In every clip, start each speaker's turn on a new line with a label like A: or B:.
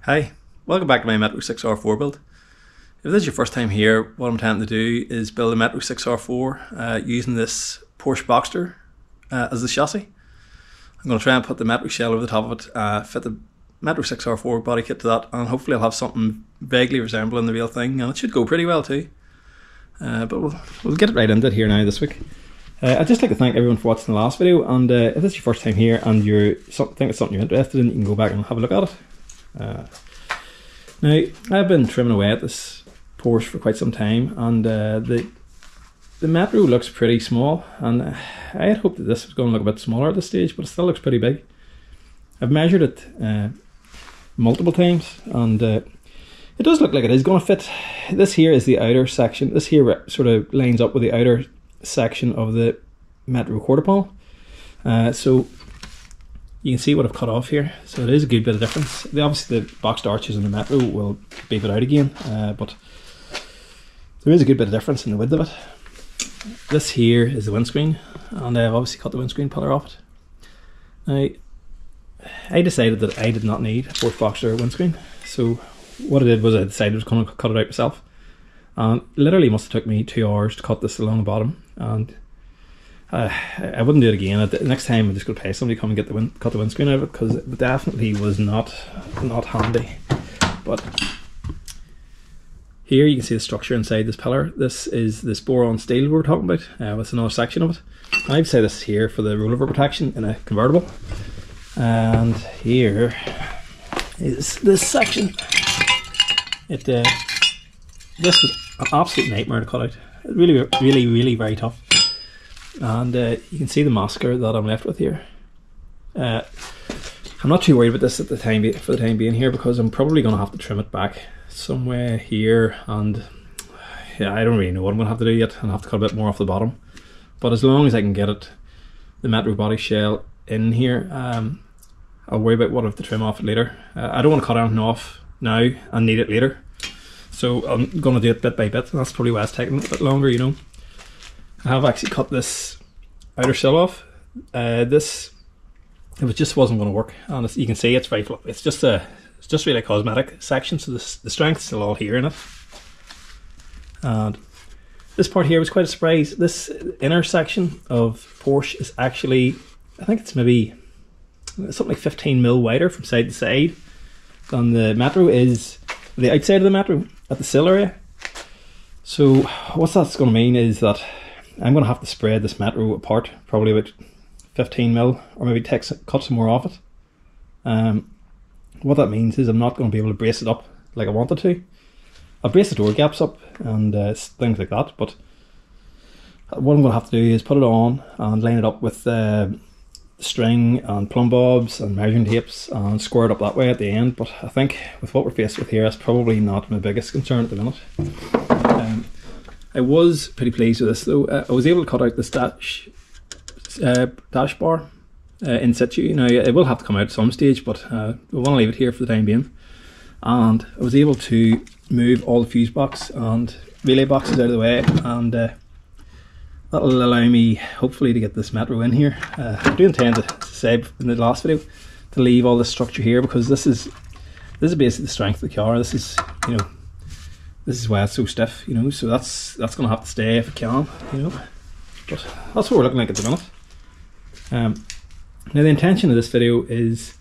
A: Hi, welcome back to my Metro 6R4 build. If this is your first time here, what I'm trying to do is build a Metro 6R4 using this Porsche Boxster as the chassis. I'm going to try and put the Metro shell over the top of it, fit the Metro 6R4 body kit to that, and hopefully I'll have something vaguely resembling the real thing, and it should go pretty well too. But we'll get right into it here now this week. I'd just like to thank everyone for watching the last video, and if this is your first time here and you think it's something you're interested in, you can go back and have a look at it. Now, I've been trimming away at this Porsche for quite some time, and the Metro looks pretty small, and I had hoped that this was going to look a bit smaller at this stage, but it still looks pretty big. I've measured it multiple times, and it does look like it is going to fit. This here is the outer section. This here sort of lines up with the outer section of the Metro quarter panel. So you can see what I've cut off here, so it is a good bit of difference. Obviously the boxed arches in the Metro will beef it out again, but there is a good bit of difference in the width of it. This here is the windscreen, and I've obviously cut the windscreen pillar off it. Now, I decided that I did not need a Porsche Boxster windscreen, so what I did was I decided I was going to cut it out myself. And literally must have took me 2 hours to cut this along the bottom, and I wouldn't do it again. Next time I'm just going to pay somebody to come and get cut the windscreen out of it, because it definitely was not handy. But here you can see the structure inside this pillar. This is this boron steel we were talking about, with another section of it. And I've set this here for the rollover protection in a convertible. And here is this section. This was an absolute nightmare to cut out. Really very tough. And you can see the masker that I'm left with here. I'm not too worried about this for the time being here, because I'm probably going to have to trim it back somewhere here, and yeah, I don't really know what I'm going to have to do yet. I'll have to cut a bit more off the bottom, but as long as I can get the Metro body shell in here, I'll worry about what I have to trim off it later. I don't want to cut anything off now and need it later, so I'm going to do it bit by bit, and that's probably why it's taking a bit longer, you know. I have actually cut this outer shell off. If it just wasn't going to work, and you can see it's very fluffy. It's just really a cosmetic section, so the strength's still all here in it. And this part here was quite a surprise. This inner section of Porsche is actually, I think it's maybe something like 15mm wider from side to side than the Metro is the outside of the Metro at the sill area. So what that's going to mean is that I'm going to have to spread this Metro apart, probably about 15mm, or maybe cut some more off it. What that means is I'm not going to be able to brace it up like I wanted to. I'll brace the door gaps up and things like that, but what I'm going to have to do is put it on and line it up with string and plumb bobs and measuring tapes and square it up that way at the end. But I think with what we're faced with here, that's probably not my biggest concern at the minute. I was pretty pleased with this though. I was able to cut out this dash bar in situ. Now it will have to come out at some stage, but we want to leave it here for the time being. And I was able to move all the fuse box and relay boxes out of the way, and that'll allow me hopefully to get this Metro in here. I do intend to say in the last video to leave all this structure here, because this is basically the strength of the car. This is, you know, this is why it's so stiff, you know, so that's going to have to stay if it can, you know. But that's what we're looking like at the minute. Now the intention of this video is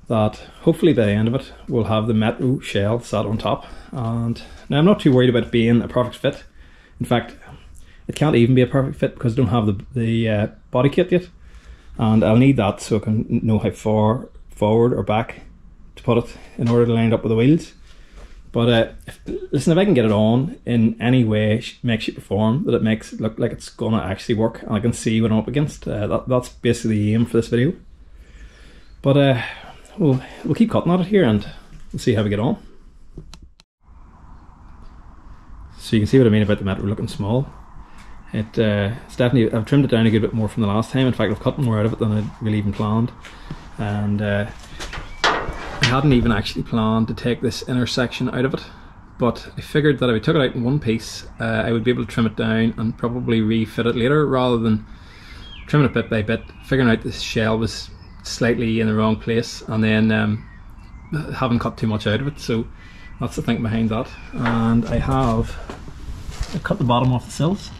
A: that hopefully by the end of it we'll have the Metro shell sat on top. And now I'm not too worried about it being a perfect fit. In fact, it can't even be a perfect fit because I don't have the body kit yet, and I'll need that so I can know how far forward or back to put it in order to line it up with the wheels. But listen, if I can get it on in any way, make, shape or form that it makes it look like it's going to actually work and I can see what I'm up against, that's basically the aim for this video. But we'll keep cutting at it here and we'll see how we get on. So you can see what I mean about the Metro looking small. It's definitely, I've trimmed it down a good bit more from the last time. In fact, I've cut more out of it than I really even planned. And I hadn't even actually planned to take this inner section out of it, but I figured that if I took it out in one piece, I would be able to trim it down and probably refit it later, rather than trimming it bit by bit, figuring out this shell was slightly in the wrong place, and then haven't cut too much out of it, so that's the thing behind that. And I cut the bottom off the sills,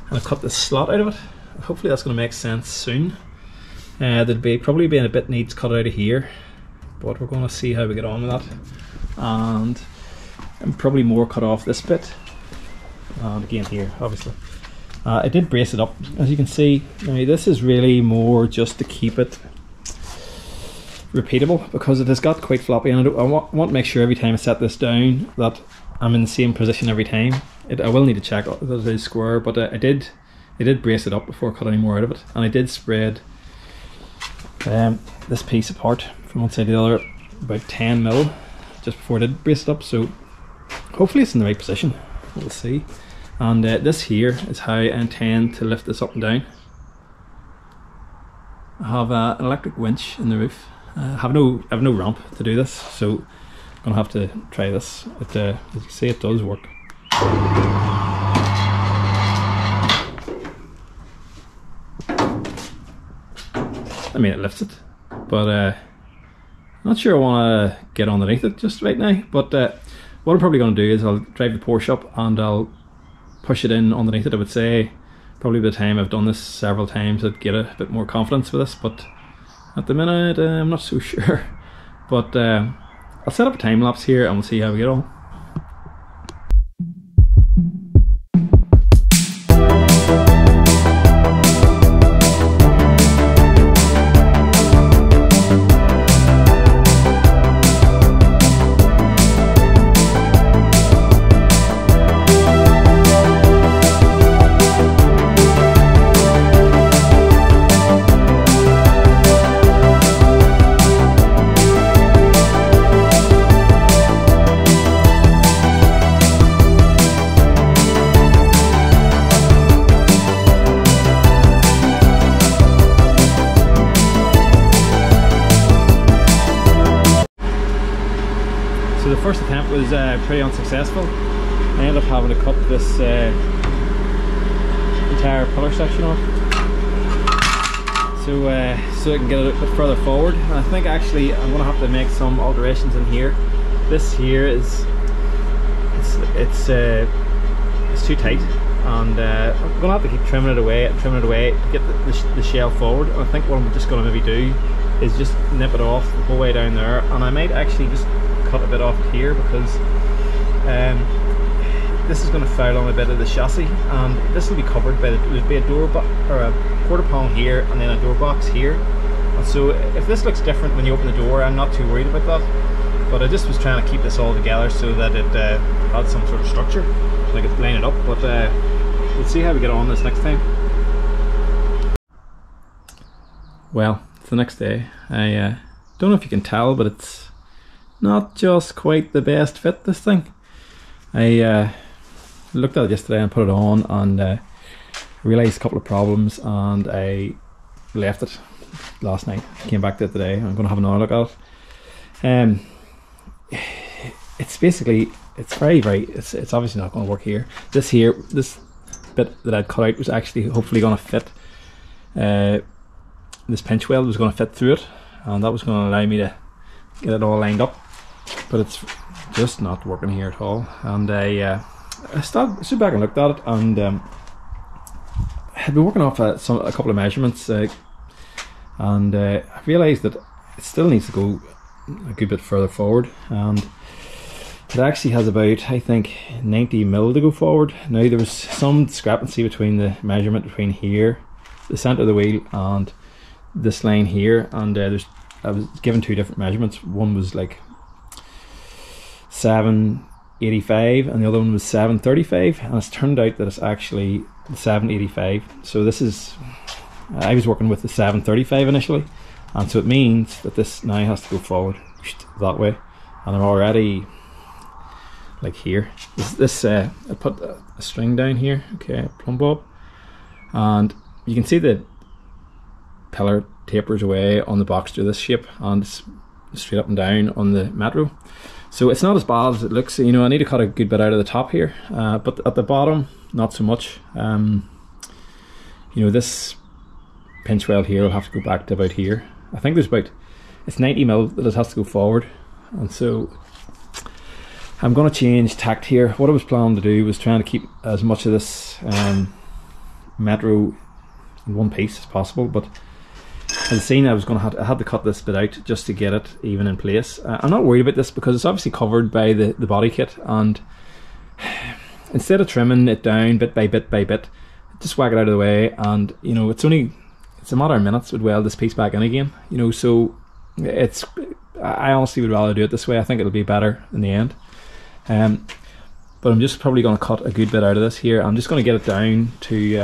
A: and I've cut this slot out of it. Hopefully that's going to make sense soon. There'd probably be a bit needs cut out of here, but we're going to see how we get on with that. And probably more cut off this bit, and again here obviously. I did brace it up, as you can see. Now this is really more just to keep it repeatable, because it has got quite floppy, and I want to make sure every time I set this down that I'm in the same position every time. I will need to check that it is square, but I did brace it up before I cut any more out of it, and I did spread this piece apart from one side to the other about 10 mil just before I did brace it up, so hopefully it's in the right position. We'll see. And this here is how I intend to lift this up and down. I have an electric winch in the roof. I have no ramp to do this, so I'm gonna have to try this. As you see, it does work. I mean, it lifts it, but I'm not sure I want to get underneath it just right now. But what I'm probably going to do is I'll drive the Porsche up and I'll push it in underneath it. I would say probably by the time I've done this several times I'd get a bit more confidence with this, but at the minute I'm not so sure. But I'll set up a time lapse here and we'll see how we get on. So the first attempt was pretty unsuccessful. I ended up having to cut this entire pillar section off, so I can get it a bit further forward. And I think actually I'm going to have to make some alterations in here. This here is it's too tight, and I'm going to have to keep trimming it away, to get the shell forward. And I think what I'm just going to maybe do is just nip it off the whole way down there, and I might actually just cut a bit off here, because this is going to foul on a bit of the chassis, and this will be covered by there'll be a door or a quarter pound here and then a door box here. And so if this looks different when you open the door, I'm not too worried about that, but I just was trying to keep this all together so that it had some sort of structure, so I could line it up. But we'll see how we get on this next time. Well, it's the next day. I don't know if you can tell, but it's not just quite the best fit, this thing. I looked at it yesterday and put it on, and realised a couple of problems, and I left it last night. Came back to it today. I'm going to have another look at it. It's basically, it's it's obviously not going to work here. This bit that I'd cut out was actually hopefully going to fit. This pinch weld was going to fit through it, and that was going to allow me to get it all lined up, but it's just not working here at all. And I stood back and looked at it, and I'd been working off a couple of measurements, and I realised that it still needs to go a good bit further forward, and it actually has about, I think, 90 mil to go forward. Now there was some discrepancy between the measurement between here, the centre of the wheel, and this line here, and I was given two different measurements. One was like 785 and the other one was 735, and it's turned out that it's actually 785. So this is, I was working with the 735 initially, and so it means that this now has to go forward that way, and I'm already like here. I put a string down here, okay, plumb bob, and you can see the pillar tapers away on the boxster this shape, and it's straight up and down on the Metro. So it's not as bad as it looks. You know, I need to cut a good bit out of the top here, but at the bottom not so much. You know, this pinch weld here will have to go back to about here. I think there's about, it's 90 mil that it has to go forward, and so I'm going to change tact here. What I was planning to do was trying to keep as much of this Metro in one piece as possible, but as seen, I had to cut this bit out just to get it even in place. I'm not worried about this because it's obviously covered by the body kit, and instead of trimming it down bit by bit by bit, just whack it out of the way, and you know, it's a matter of minutes would weld this piece back in again, you know. So I honestly would rather do it this way. I think it'll be better in the end. But I'm just probably going to cut a good bit out of this here. I'm just going to get it down to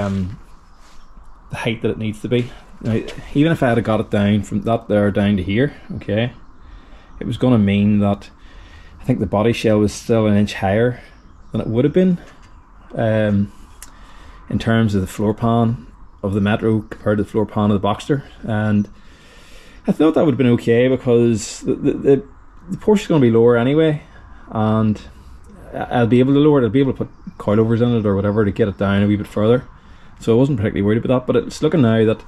A: the height that it needs to be. Now, even if I had got it down from that there down to here, okay, it was going to mean that I think the body shell was still an inch higher than it would have been in terms of the floor pan of the Metro compared to the floor pan of the Boxster. And I thought that would have been okay because the Porsche is going to be lower anyway, and I'll be able to lower it. I'll be able to put coilovers in it or whatever to get it down a wee bit further. So I wasn't particularly worried about that, but it's looking now that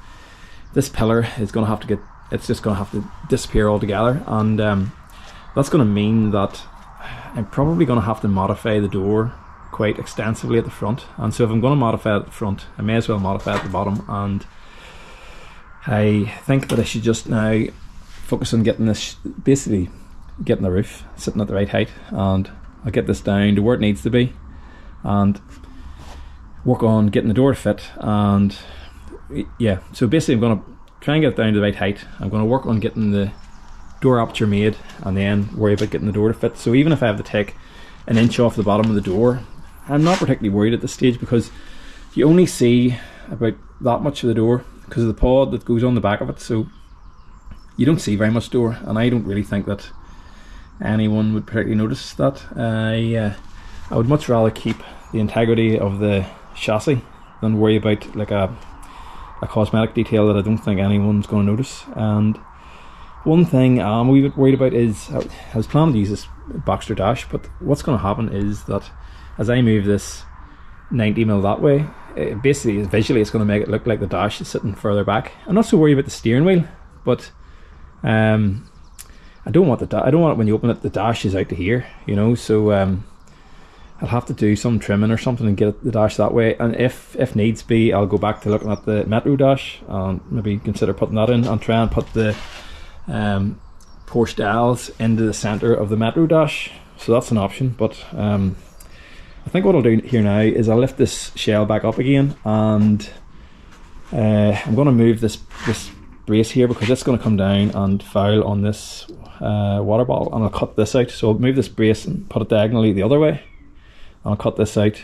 A: this pillar is going to have to it's just going to have to disappear altogether, and that's going to mean that I'm probably going to have to modify the door quite extensively at the front. And so if I'm going to modify it at the front, I may as well modify it at the bottom, and I think that I should just now focus on getting this, basically getting the roof sitting at the right height, and I'll get this down to where it needs to be and work on getting the door to fit. And yeah, so basically I'm going to try and get it down to the right height. I'm going to work on getting the door aperture made and then worry about getting the door to fit. So even if I have to take an inch off the bottom of the door, I'm not particularly worried at this stage, because you only see about that much of the door because of the pod that goes on the back of it, so you don't see very much door, and I don't really think that anyone would particularly notice that. I would much rather keep the integrity of the chassis than worry about like a cosmetic detail that I don't think anyone's going to notice. And one thing I'm a wee bit worried about is I was planning to use this Boxster dash, but what's going to happen is that as I move this 90mm that way, basically visually it's going to make it look like the dash is sitting further back. I'm not so worried about the steering wheel, but I don't want it when you open it the dash is out to here, you know. So I'll have to do some trimming or something and get the dash that way, and if needs be, I'll go back to looking at the Metro dash and maybe consider putting that in and try and put the Porsche dials into the centre of the Metro dash. So that's an option, but I think what I'll do here now is I'll lift this shell back up again, and I'm going to move this brace here because it's going to come down and foul on this water bottle, and I'll cut this out. So I'll move this brace and put it diagonally the other way. I'll cut this out,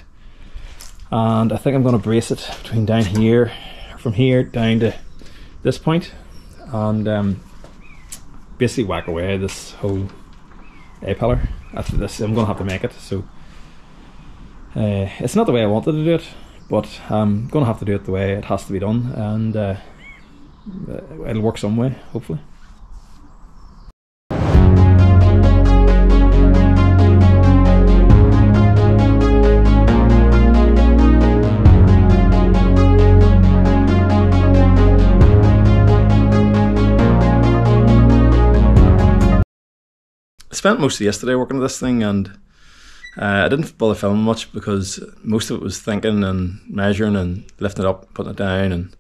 A: and I think I'm going to brace it between down here, from here down to this point, and basically whack away this whole A-pillar. After this, I'm going to have to make it. So it's not the way I wanted to do it, but I'm going to have to do it the way it has to be done, and it'll work some way, hopefully. I spent most of yesterday working on this thing, and I didn't bother filming much because most of it was thinking and measuring and lifting it up, putting it down and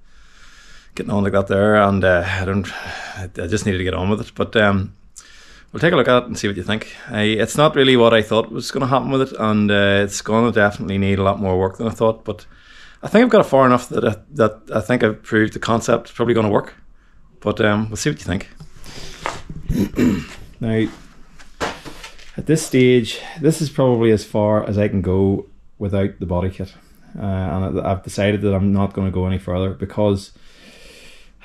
A: getting on like that there, and I just needed to get on with it. But we'll take a look at it and see what you think. It's not really what I thought was going to happen with it, and it's going to definitely need a lot more work than I thought, but I think I've got it far enough that I think I've proved the concept is probably going to work. But we'll see what you think. Now, at this stage, this is probably as far as I can go without the body kit, and I've decided that I'm not going to go any further because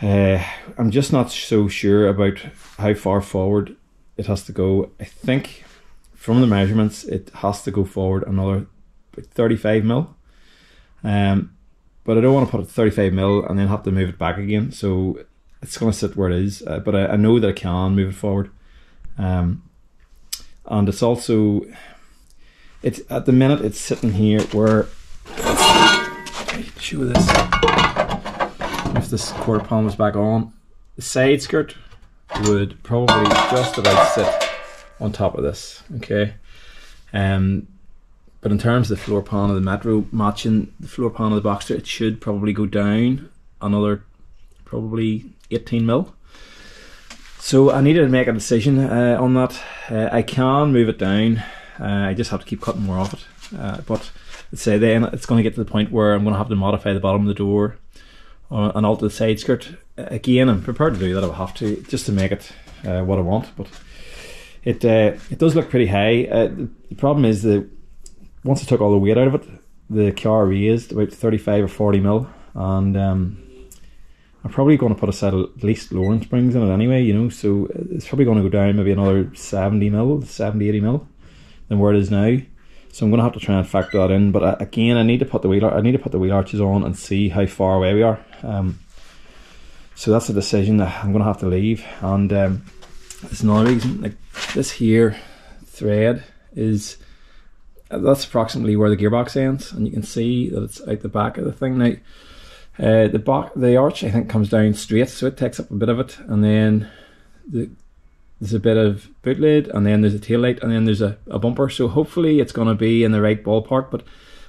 A: I'm just not so sure about how far forward it has to go. I think from the measurements it has to go forward another 35mm, but I don't want to put it 35mm and then have to move it back again, so it's going to sit where it is, but I know that I can move it forward. And it's also, it's at the minute it's sitting here where, show this, if this quarter panel was back on, the side skirt would probably just about sit on top of this. Okay, but in terms of the floor pan of the Metro matching the floor pan of the Boxster, it should probably go down another probably 18 mil. So I needed to make a decision on that. I can move it down. I just have to keep cutting more off it. But let's say then it's going to get to the point where I'm going to have to modify the bottom of the door and alter the side skirt. Again, I'm prepared to do that if I have to, just to make it what I want. But it does look pretty high. The problem is that once I took all the weight out of it, the car raised about 35 or 40 mil, and I'm probably going to put a set of at least lowering springs in it anyway, you know, so it's probably going to go down maybe another 70 mil, 70, 80 mil than where it is now. So I'm going to have to try and factor that in. But again, I need to put the wheel arches on and see how far away we are. So that's a decision that I'm going to have to leave. And there's another reason, like this here thread is, that's approximately where the gearbox ends, and you can see that it's out the back of the thing now. The arch I think comes down straight, so it takes up a bit of it, and then there's a bit of boot lid, and then there's a tail light, and then there's a bumper. So hopefully it's going to be in the right ballpark, but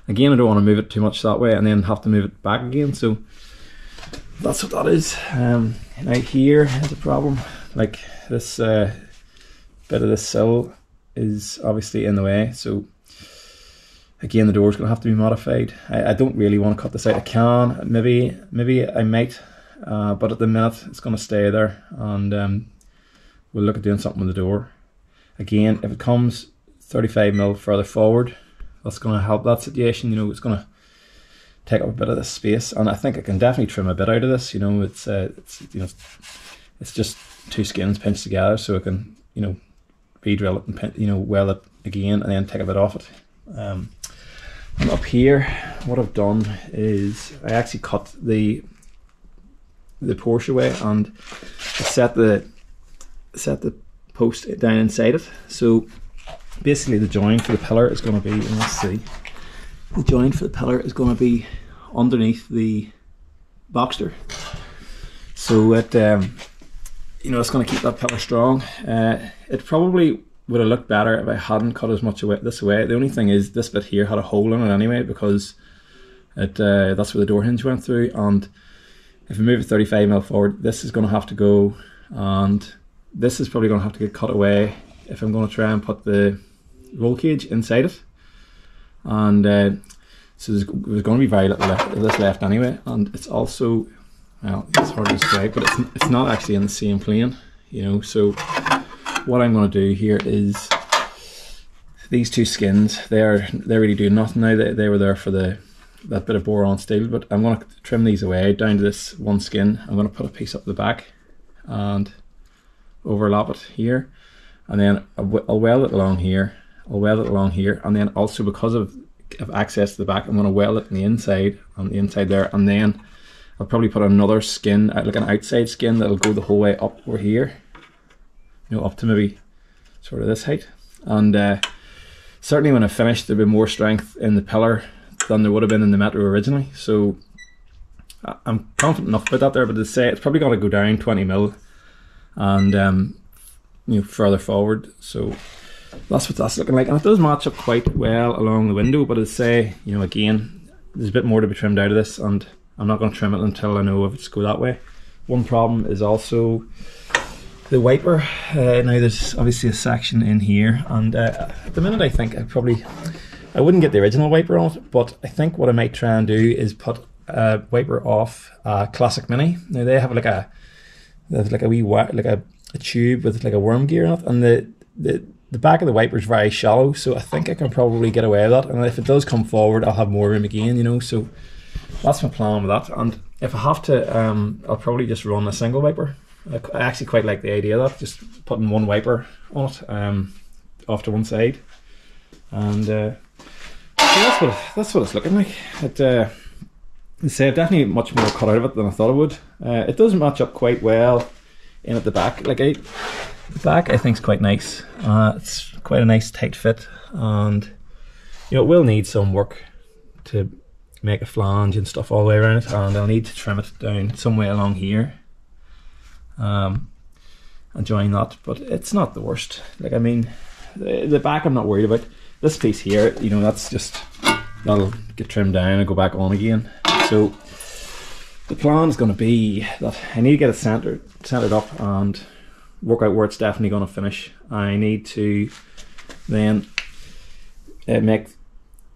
A: again I don't want to move it too much that way and then have to move it back again. So that's what that is. Now here is a problem, like this bit of this sill is obviously in the way, so again the door's going to have to be modified. I don't really want to cut this out. I can, maybe I might, but at the minute it's going to stay there, and we'll look at doing something with the door. Again, if it comes 35 mil further forward, that's going to help that situation. You know, it's going to take up a bit of this space, and I think I can definitely trim a bit out of this. You know, it's you know, it's just two skins pinched together, so I can, you know, re-drill it and, you know, weld it again and then take a bit off it. And up here, what I've done is I actually cut the Porsche away, and I set the post down inside it. So basically the join for the pillar is going to be, let's see, the join for the pillar is going to be underneath the Boxster. So it, you know, it's going to keep that pillar strong. It probably would have looked better if I hadn't cut as much this away. The only thing is this bit here had a hole in it anyway, because it that's where the door hinge went through, and if I move it 35 mil forward, this is going to have to go, and this is probably going to have to get cut away if I'm going to try and put the roll cage inside it. And so there's going to be very little of this left anyway, and it's also, well, it's hard to describe, but it's not actually in the same plane, you know. So what I'm going to do here is these two skins, they're really doing nothing now. They were there for that bit of boron steel, but I'm going to trim these away down to this one skin. I'm going to put a piece up the back and overlap it here, and then I'll weld it along here. I'll weld it along here, and then also because of access to the back, I'm going to weld it on the inside there, and then I'll probably put another skin, like an outside skin, that'll go the whole way up over here, you know, up to maybe sort of this height. And certainly when I finished, there'll be more strength in the pillar than there would have been in the Metro originally. So I'm confident enough about that there, but to say it's probably going to go down 20 mil and you know, further forward. So that's what that's looking like, and it does match up quite well along the window. But as I say, you know, again, there's a bit more to be trimmed out of this, and I'm not going to trim it until I know if it's go that way. One problem is also the wiper. Now there's obviously a section in here, and at the minute I think I wouldn't get the original wiper on it, but I think what I might try and do is put a wiper off a Classic Mini. Now they have like a wee like a tube with like a worm gear in it, and the back of the wiper is very shallow, so I think I can probably get away with that. And if it does come forward, I'll have more room again, you know. So that's my plan with that. And if I have to, I'll probably just run a single wiper. I actually quite like the idea of that, just putting one wiper on it, off to one side. And so that's what it's looking like. I'd say I've definitely much more cut out of it than I thought I would. It does match up quite well in at the back. Like the back I think is quite nice. It's quite a nice tight fit, and you know, it will need some work to make a flange and stuff all the way around it, and I'll need to trim it down some way along here and join that, but it's not the worst. Like, I mean, The back I'm not worried about. This piece here, you know, that's just, that'll get trimmed down and go back on again. So the plan is going to be that I need to get it centered up and work out where it's definitely going to finish. I need to then make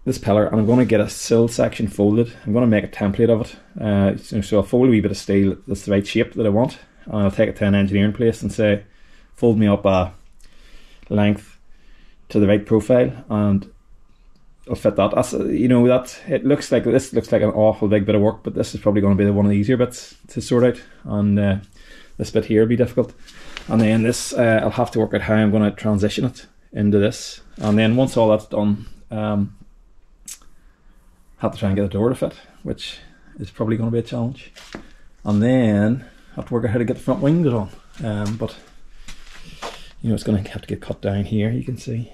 A: this pillar, and I'm going to get a sill section folded. I'm going to make a template of it. So I'll fold a wee bit of steel that's the right shape that I want, and I'll take it to an engineering place and say, fold me up a length to the right profile, and I'll fit that. That's, you know, that it looks like, this looks like an awful big bit of work, but this is probably going to be one of the easier bits to sort out, and this bit here will be difficult. And then this, I'll have to work out how I'm going to transition it into this, and then once all that's done, have to try and get a door to fit, which is probably going to be a challenge, and then have to work out how to get the front wing on. But you know, it's going to have to get cut down here, you can see,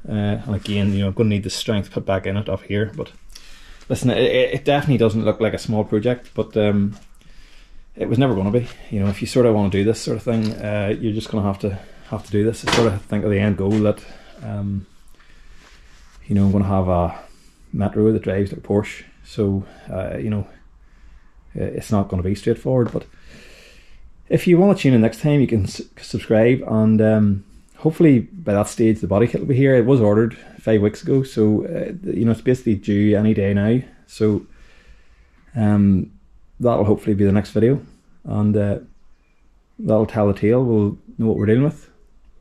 A: and again, you know, I'm going to need the strength put back in it up here. But listen, it definitely doesn't look like a small project, but it was never going to be. You know, if you sort of want to do this sort of thing, you're just going to have to do this. I sort of think of the end goal that you know, I'm going to have a metro that drives like a Porsche, so you know, it's not going to be straightforward. But if you want to tune in next time, you can subscribe, and hopefully by that stage the body kit will be here. It was ordered 5 weeks ago, so you know, it's basically due any day now, so that'll hopefully be the next video, and that'll tell the tale. We'll know what we're dealing with.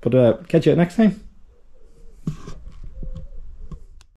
A: But catch you next time.